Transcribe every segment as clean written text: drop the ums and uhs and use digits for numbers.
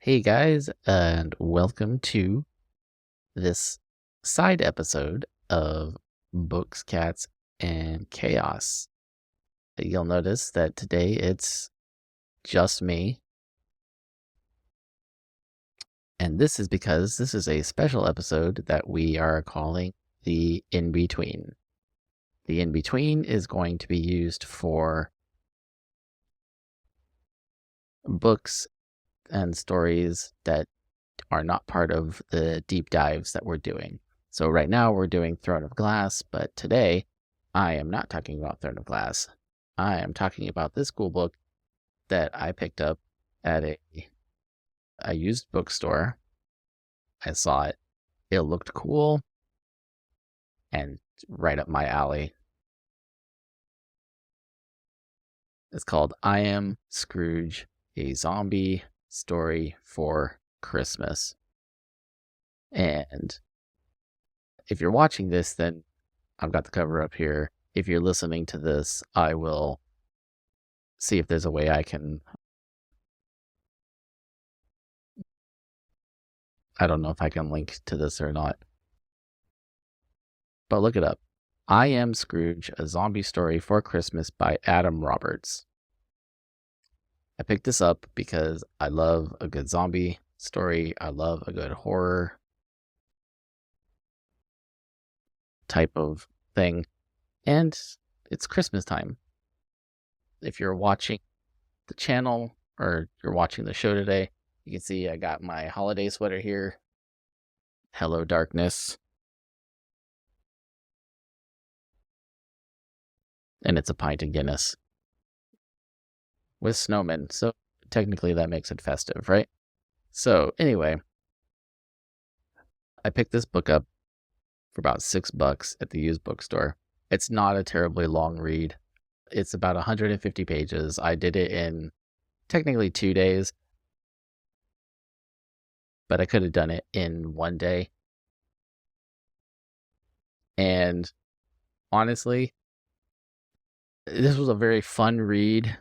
Hey guys, and welcome to this side episode of Books, Cats, and Chaos. You'll notice that today it's just me, and this is because this is a special episode that we are calling the In-Between. The In-Between is going to be used for books and stories that are not part of the deep dives that we're doing. So right now we're doing Throne of Glass, but today I am not talking about Throne of Glass. I am talking about this cool book that I picked up at a used bookstore. I saw it. It looked cool and right up my alley. It's called I Am Scrooge, a zombie story for Christmas. And if you're watching this, then I've got the cover up here. If you're listening to this, I will see if there's a way I can. I don't know if I can link to this or not. But look it up. I Am Scrooge, a zombie story for Christmas by Adam Roberts. I picked this up because I love a good zombie story. I love a good horror type of thing. And it's Christmas time. If you're watching the channel or you're watching the show today, you can see I got my holiday sweater here. Hello, darkness. And it's a pint of Guinness with snowmen. So technically that makes it festive, right? So anyway, I picked this book up for about $6 at the used bookstore. It's not a terribly long read. It's about 150 pages. I did it in technically 2 days, but I could have done it in 1 day. And honestly, this was a very fun read.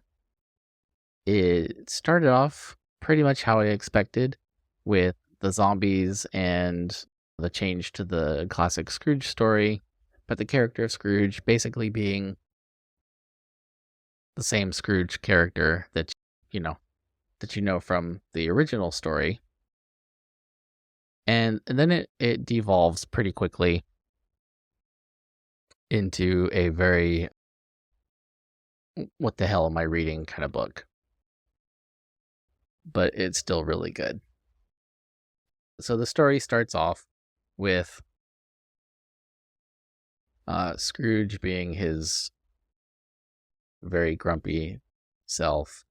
It started off pretty much how I expected, with the zombies and the change to the classic Scrooge story, but the character of Scrooge basically being the same Scrooge character that you know from the original story. And then it devolves pretty quickly into a very what the hell am I reading kind of book. But it's still really good. So the story starts off with Scrooge being his very grumpy self.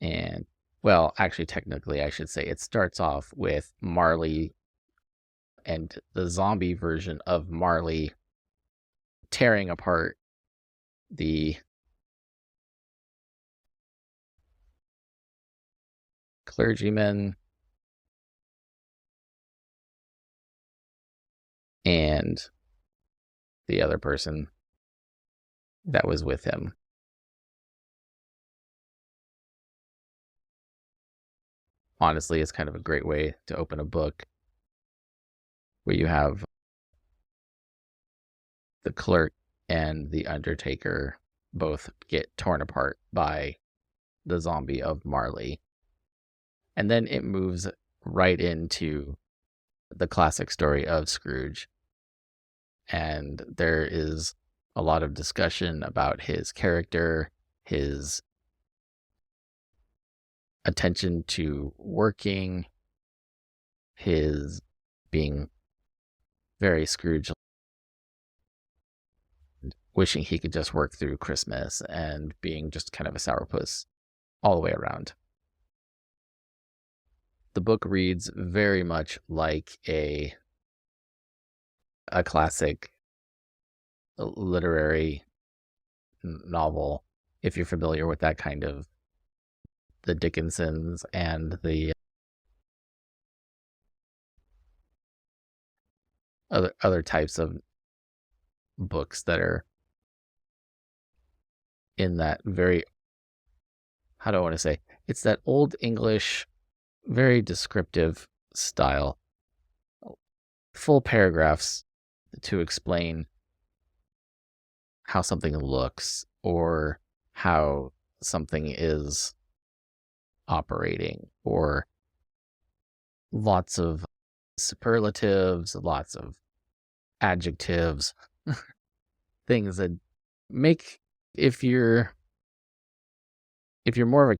And, well, actually, technically, I should say it starts off with Marley and the zombie version of Marley tearing apart the clergyman and the other person that was with him. Honestly, it's kind of a great way to open a book where you have the clerk and the undertaker both get torn apart by the zombie of Marley. And then it moves right into the classic story of Scrooge. And there is a lot of discussion about his character, his attention to working, his being very Scrooge, wishing he could just work through Christmas, and being just kind of a sourpuss all the way around. The book reads very much like a classic literary novel, if you're familiar with that kind of the Dickensons and the other types of books that are in that very, how do I want to say, it's that old English very descriptive style, full paragraphs to explain how something looks or how something is operating, or lots of superlatives, lots of adjectives, things that make, if you're more of a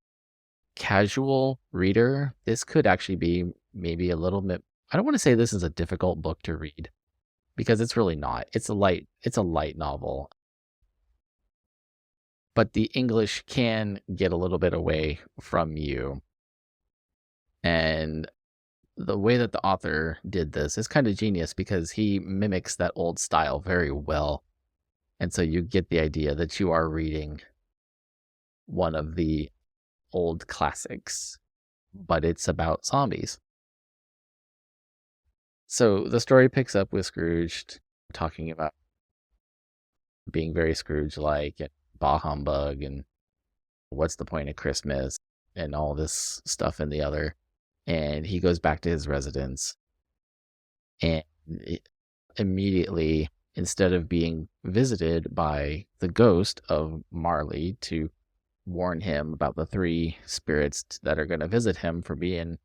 casual reader, this could actually be maybe a little bit, I don't want to say this is a difficult book to read, because it's really not. It's a light novel. But the English can get a little bit away from you. And the way that the author did this is kind of genius, because he mimics that old style very well. And so you get the idea that you are reading one of the old classics, but it's about zombies. So the story picks up with Scrooge talking about being very Scrooge-like and bah humbug and what's the point of Christmas and all this stuff and the other. And he goes back to his residence, and immediately, instead of being visited by the ghost of Marley to warn him about the three spirits that are going to visit him for being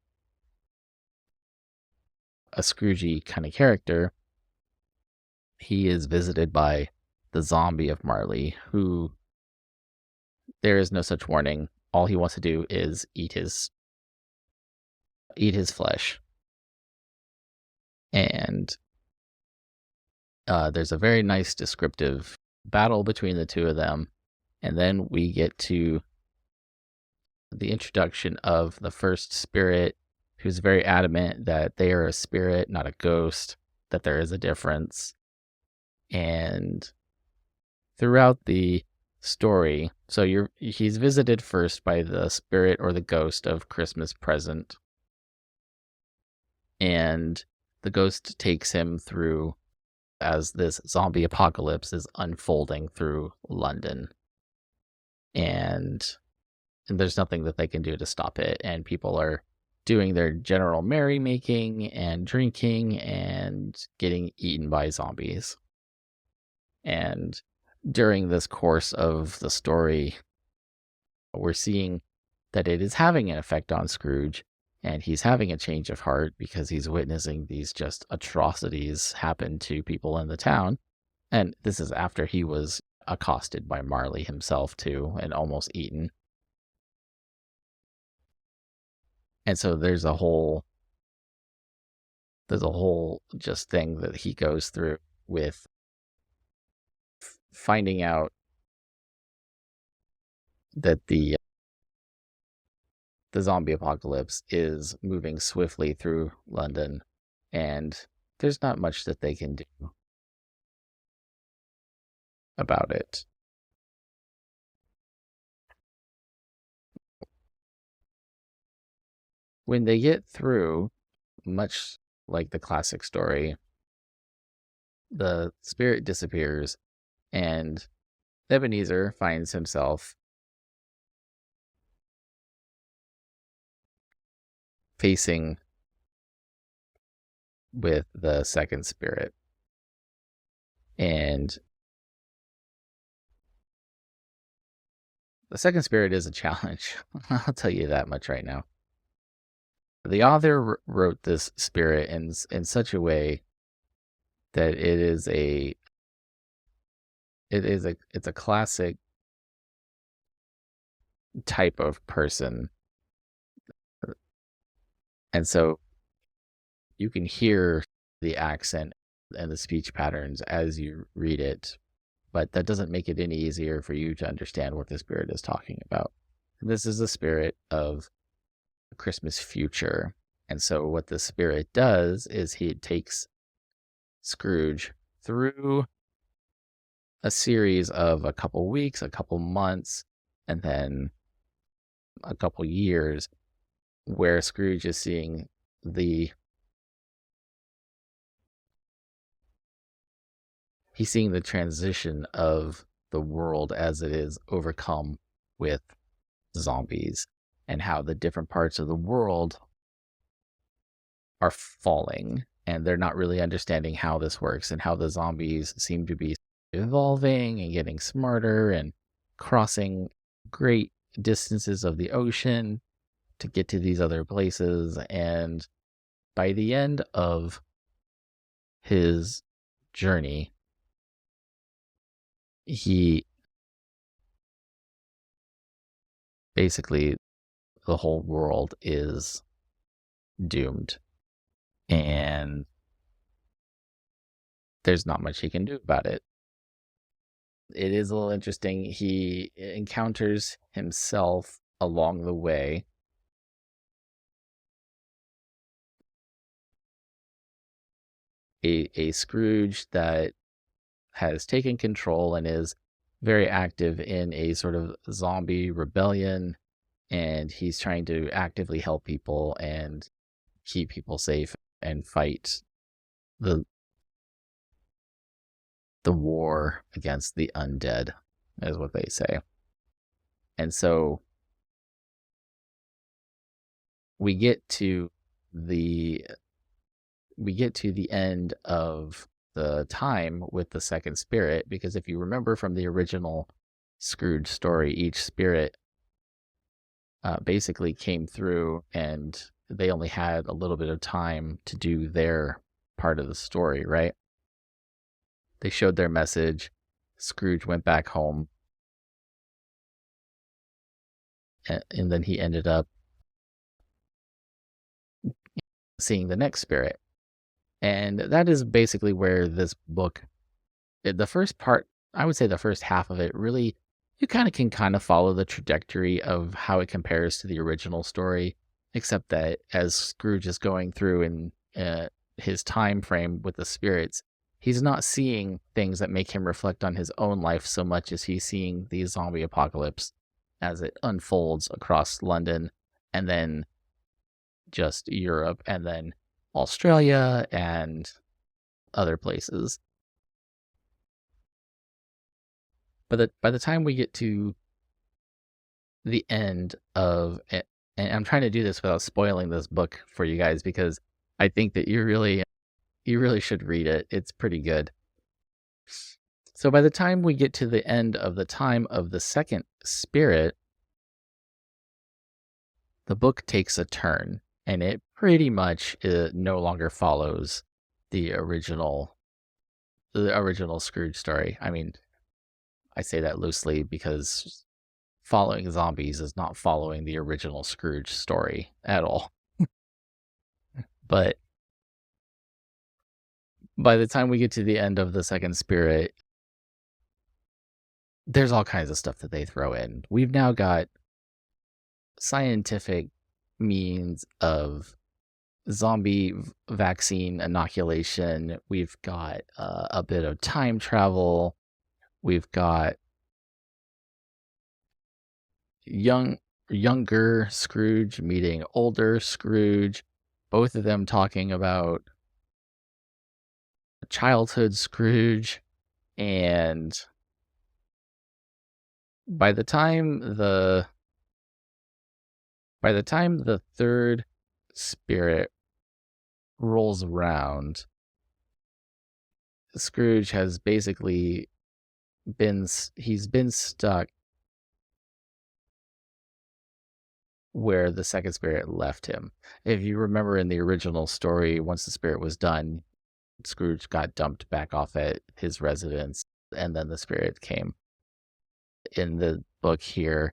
a Scroogey kind of character, he is visited by the zombie of Marley, who there is no such warning. All he wants to do is eat his flesh. And there's a very nice descriptive battle between the two of them. And then we get to the introduction of the first spirit, who's very adamant that they are a spirit, not a ghost, that there is a difference. And throughout the story, so he's visited first by the spirit or the ghost of Christmas present. And the ghost takes him through as this zombie apocalypse is unfolding through London. And there's nothing that they can do to stop it. And people are doing their general merrymaking and drinking and getting eaten by zombies. And during this course of the story, we're seeing that it is having an effect on Scrooge, and he's having a change of heart because he's witnessing these just atrocities happen to people in the town. And this is after he was accosted by Marley himself too, and almost eaten. And so there's a whole just thing that he goes through with finding out that the zombie apocalypse is moving swiftly through London, and there's not much that they can do about it. When they get through, much like the classic story, the spirit disappears, and Ebenezer finds himself facing with the second spirit. And the second spirit is a challenge. I'll tell you that much right now. The author wrote this spirit in such a way that it's a classic type of person. And so you can hear the accent and the speech patterns as you read it, but that doesn't make it any easier for you to understand what the spirit is talking about. This is the spirit of Christmas future. And so what the spirit does is he takes Scrooge through a series of a couple weeks, a couple months, and then a couple years where Scrooge is seeing the transition of the world as it is overcome with zombies, and how the different parts of the world are falling, and they're not really understanding how this works and how the zombies seem to be evolving and getting smarter and crossing great distances of the ocean to get to these other places. And by the end of his journey, he basically, the whole world is doomed, and there's not much he can do about it. It is a little interesting. He encounters himself along the way. A Scrooge that has taken control and is very active in a sort of zombie rebellion, and he's trying to actively help people and keep people safe and fight the war against the undead, is what they say. And so we get to the end of the time with the second spirit, because if you remember from the original Scrooge story, each spirit basically came through and they only had a little bit of time to do their part of the story, right? They showed their message. Scrooge went back home, and then he ended up seeing the next spirit. And that is basically where this book, the first part, I would say the first half of it, really, you can follow the trajectory of how it compares to the original story, except that as Scrooge is going through in his time frame with the spirits, he's not seeing things that make him reflect on his own life so much as he's seeing the zombie apocalypse as it unfolds across London, and then just Europe, and then Australia and other places. But by the time we get to the end of it, and I'm trying to do this without spoiling this book for you guys, because I think that you really should read it. It's pretty good. So by the time we get to the end of the time of the second spirit, the book takes a turn, and it pretty much no longer follows the original Scrooge story. I mean, I say that loosely because following zombies is not following the original Scrooge story at all. But by the time we get to the end of the second spirit, there's all kinds of stuff that they throw in. We've now got scientific means of zombie vaccine inoculation. We've got a bit of time travel. We've got younger Scrooge meeting older Scrooge, both of them talking about childhood Scrooge. And by the time the third spirit rolls around, Scrooge has basically been stuck where the second spirit left him. If you remember in the original story, once the spirit was done, Scrooge got dumped back off at his residence, and then the spirit came. In the book here,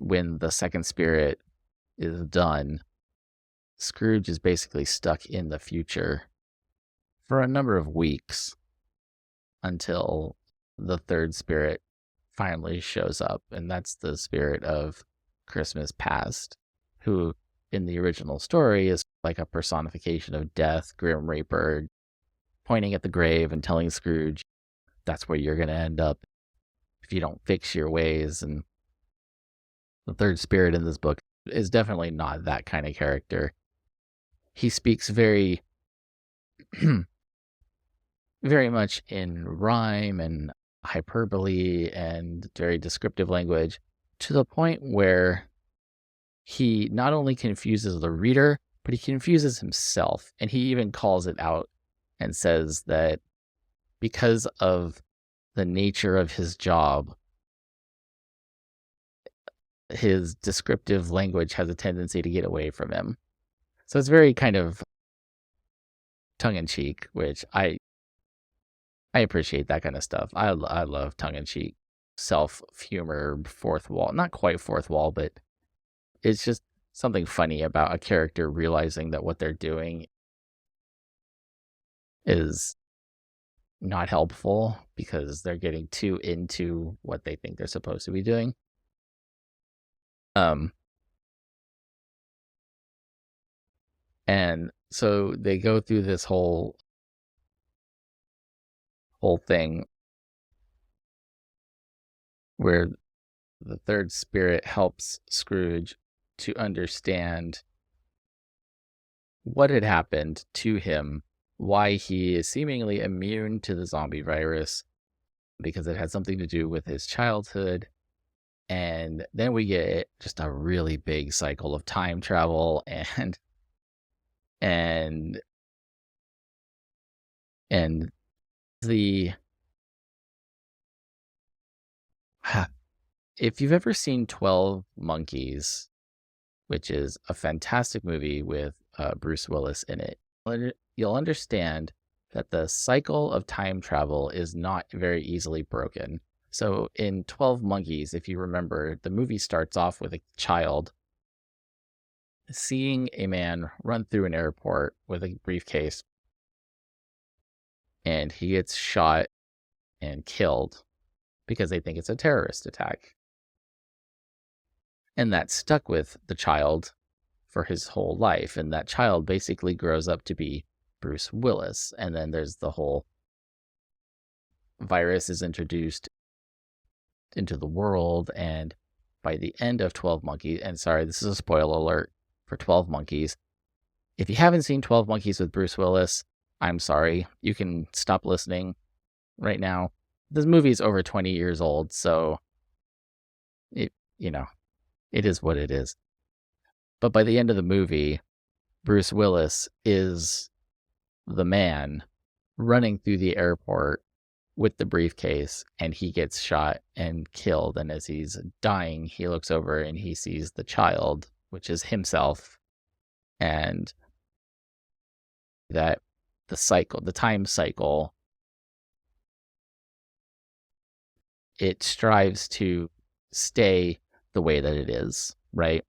when the second spirit is done, Scrooge is basically stuck in the future for a number of weeks until the third spirit finally shows up, and that's the spirit of Christmas past, who in the original story is like a personification of death, Grim Reaper, pointing at the grave and telling Scrooge that's where you're going to end up if you don't fix your ways. And the third spirit in this book is definitely not that kind of character. He speaks very very much in rhyme and hyperbole and very descriptive language, to the point where he not only confuses the reader, but he confuses himself, and he even calls it out and says that because of the nature of his job, his descriptive language has a tendency to get away from him. So it's very kind of tongue-in-cheek, which I appreciate that kind of stuff. I love tongue-in-cheek, self-humor, fourth wall. Not quite fourth wall, but it's just something funny about a character realizing that what they're doing is not helpful because they're getting too into what they think they're supposed to be doing. And so they go through this whole thing where the third spirit helps Scrooge to understand what had happened to him, why he is seemingly immune to the zombie virus, because it had something to do with his childhood. And then we get just a really big cycle of time travel and the if you've ever seen 12 Monkeys, which is a fantastic movie with Bruce Willis in it, you'll understand that the cycle of time travel is not very easily broken. So in 12 Monkeys, if you remember, the movie starts off with a child seeing a man run through an airport with a briefcase, and he gets shot and killed because they think it's a terrorist attack. And that stuck with the child for his whole life. And that child basically grows up to be Bruce Willis. And then there's the whole virus is introduced into the world. And by the end of 12 Monkeys, and sorry, this is a spoiler alert for 12 Monkeys. If you haven't seen 12 Monkeys with Bruce Willis, I'm sorry. You can stop listening right now. This movie is over 20 years old, so it is what it is. But by the end of the movie, Bruce Willis is the man running through the airport with the briefcase, and he gets shot and killed. And as he's dying, he looks over and he sees the child, which is himself, and that the time cycle, it strives to stay the way that it is, right?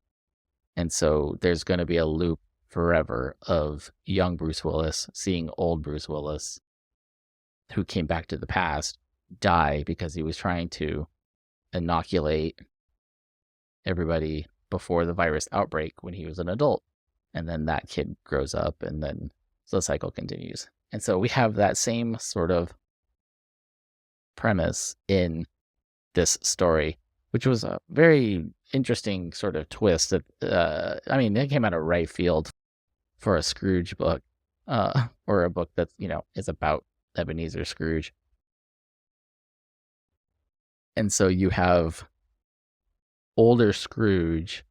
And so there's going to be a loop forever of young Bruce Willis seeing old Bruce Willis, who came back to the past, die because he was trying to inoculate everybody before the virus outbreak when he was an adult. And then that kid grows up, and then the cycle continues. And so we have that same sort of premise in this story, which was a very interesting sort of twist. That it came out of right field for a Scrooge book, or a book that is about Ebenezer Scrooge. And so you have older Scrooge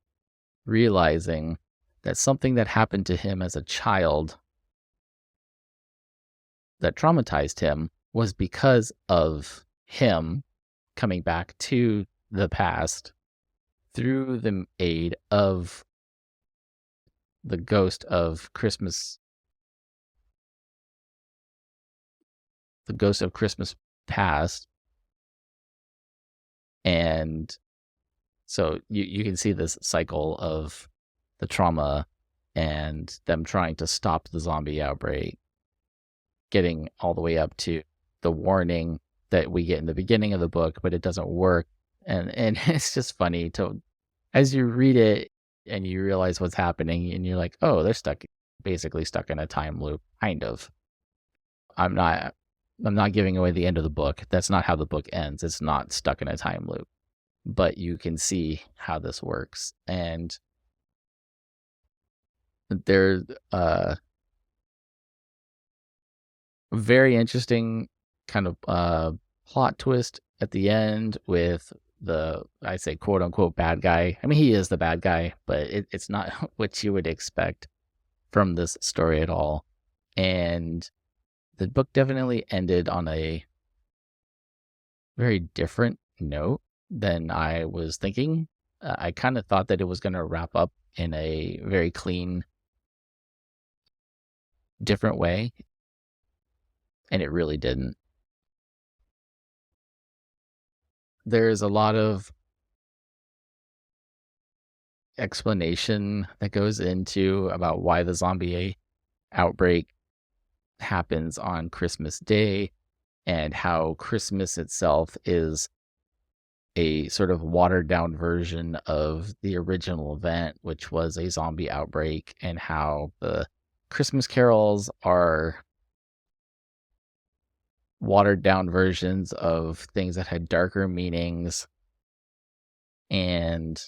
realizing that something that happened to him as a child that traumatized him was because of him coming back to the past through the aid of the ghost of Christmas past. And so you can see this cycle of the trauma and them trying to stop the zombie outbreak, getting all the way up to the warning that we get in the beginning of the book, but it doesn't work. And it's just funny as you read it and you realize what's happening, and you're like, oh, they're basically stuck in a time loop, kind of. I'm not giving away the end of the book. That's not how the book ends. It's not stuck in a time loop, but you can see how this works. And there's a very interesting kind of plot twist at the end with I say quote unquote bad guy. I mean, he is the bad guy, but it's not what you would expect from this story at all. And the book definitely ended on a very different note than I was thinking. I kind of thought that it was going to wrap up in a very clean, different way, and it really didn't. There's a lot of explanation that goes into about why the zombie outbreak happens on Christmas Day and how Christmas itself is a sort of watered down version of the original event, which was a zombie outbreak, and how the Christmas carols are watered down versions of things that had darker meanings, and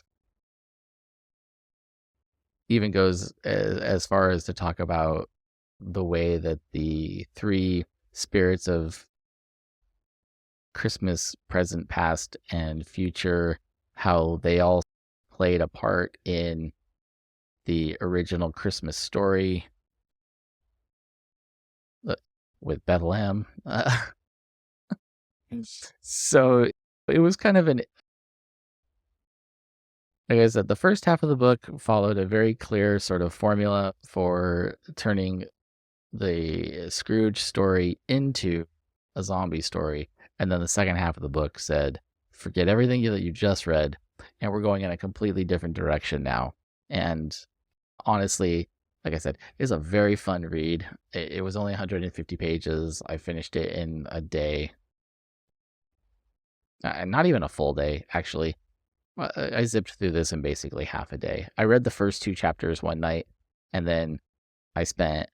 even goes as far as to talk about the way that the three spirits of Christmas, present, past, and future, how they all played a part in the original Christmas story with Bethlehem. So it was kind of like I said, the first half of the book followed a very clear sort of formula for turning the Scrooge story into a zombie story. And then the second half of the book said, forget everything that you just read, and we're going in a completely different direction now. And honestly, like I said, it's a very fun read. It was only 150 pages. I finished it in a day. Not even a full day, actually. I zipped through this in basically half a day. I read the first 2 chapters one night, and then I spent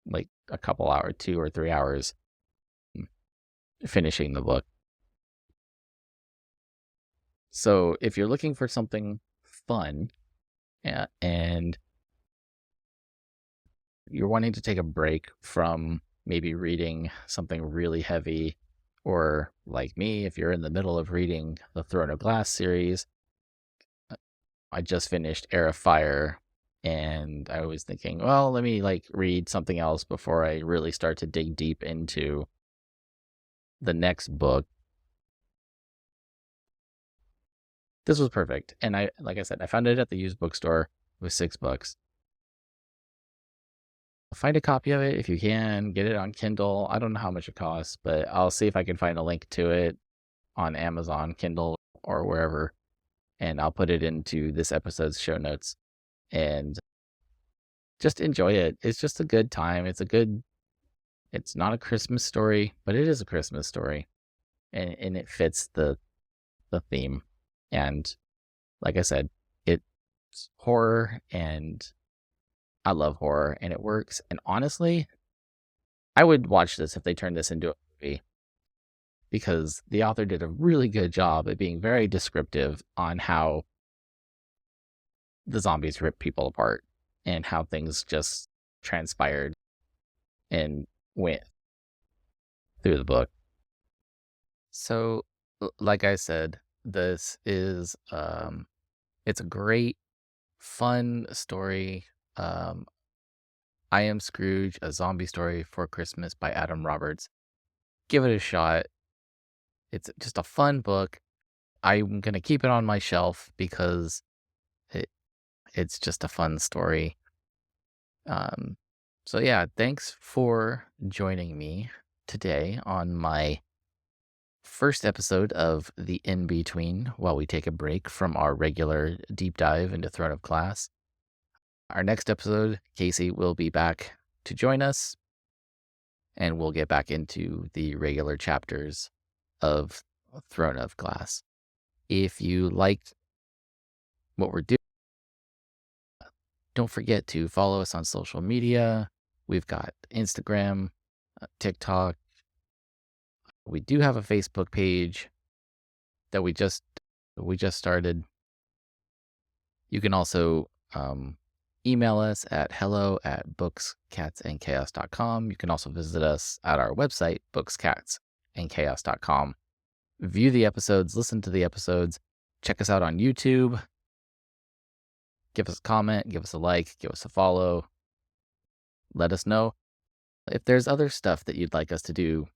like a couple hours, 2 or 3 hours finishing the book. So if you're looking for something fun and you're wanting to take a break from maybe reading something really heavy, or like me, if you're in the middle of reading the Throne of Glass series, I just finished Heir of Fire, and I was thinking, well, let me read something else before I really start to dig deep into the next book. This was perfect. And like I said, I found it at the used bookstore. It was $6. Find a copy of it if you can. Get it on Kindle. I don't know how much it costs, but I'll see if I can find a link to it on Amazon, Kindle, or wherever. And I'll put it into this episode's show notes. And just enjoy it. It's just a good time. It's not a Christmas story, but it is a Christmas story. And it fits the theme. And like I said, it's horror, and I love horror, and it works. And honestly, I would watch this if they turned this into a movie, because the author did a really good job at being very descriptive on how the zombies rip people apart and how things just transpired and went through the book. So, like I said, this is it's a great, fun story. I Am Scrooge, a zombie story for Christmas by Adam Roberts. Give it a shot. It's just a fun book. I'm gonna keep it on my shelf because it's just a fun story. So yeah, thanks for joining me today on my first episode of The In Between while we take a break from our regular deep dive into Throne of Glass. Our next episode, Casey will be back to join us, and we'll get back into the regular chapters of Throne of Glass. If you liked what we're doing, don't forget to follow us on social media. We've got Instagram, TikTok. We do have a Facebook page that we just started. You can also email us at hello@bookscatsandchaos.com. You can also visit us at our website, bookscatsandchaos.com. View the episodes, listen to the episodes, check us out on YouTube. Give us a comment, give us a like, give us a follow. let us know if there's other stuff that you'd like us to do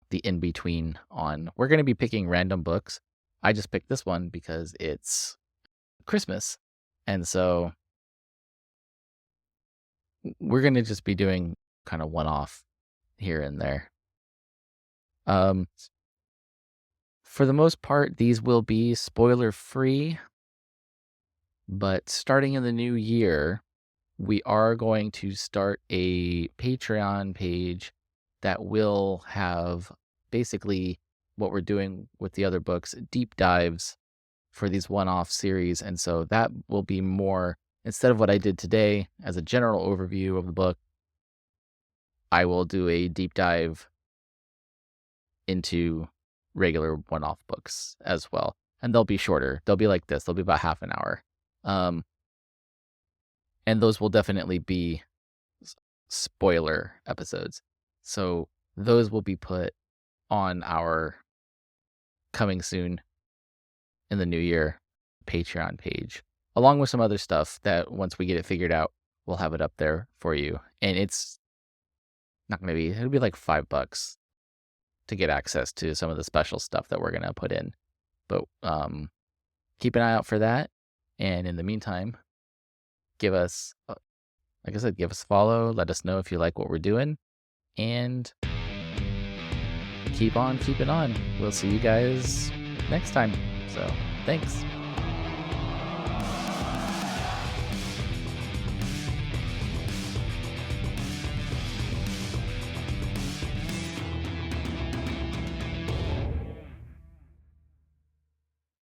the in between on. We're going to be picking random books. I just picked this one because it's Christmas. And so we're going to just be doing kind of one off here and there. Um, for the most part, these will be spoiler free. But starting in the new year, we are going to start a Patreon page that will have basically what we're doing with the other books, deep dives for these one-off series. And so that will be more, instead of what I did today as a general overview of the book, I will do a deep dive into regular one-off books as well. And they'll be shorter. They'll be like this. They'll be about half an hour. And those will definitely be spoiler episodes. So those will be put on our coming soon in the new year Patreon page, along with some other stuff that once we get it figured out, we'll have it up there for you. And it's not going to be, it'll be like $5 to get access to some of the special stuff that we're going to put in. But keep an eye out for that. And in the meantime, give us, like I said, give us a follow. Let us know if you like what we're doing. And keep on keeping on. We'll see you guys next time. So thanks.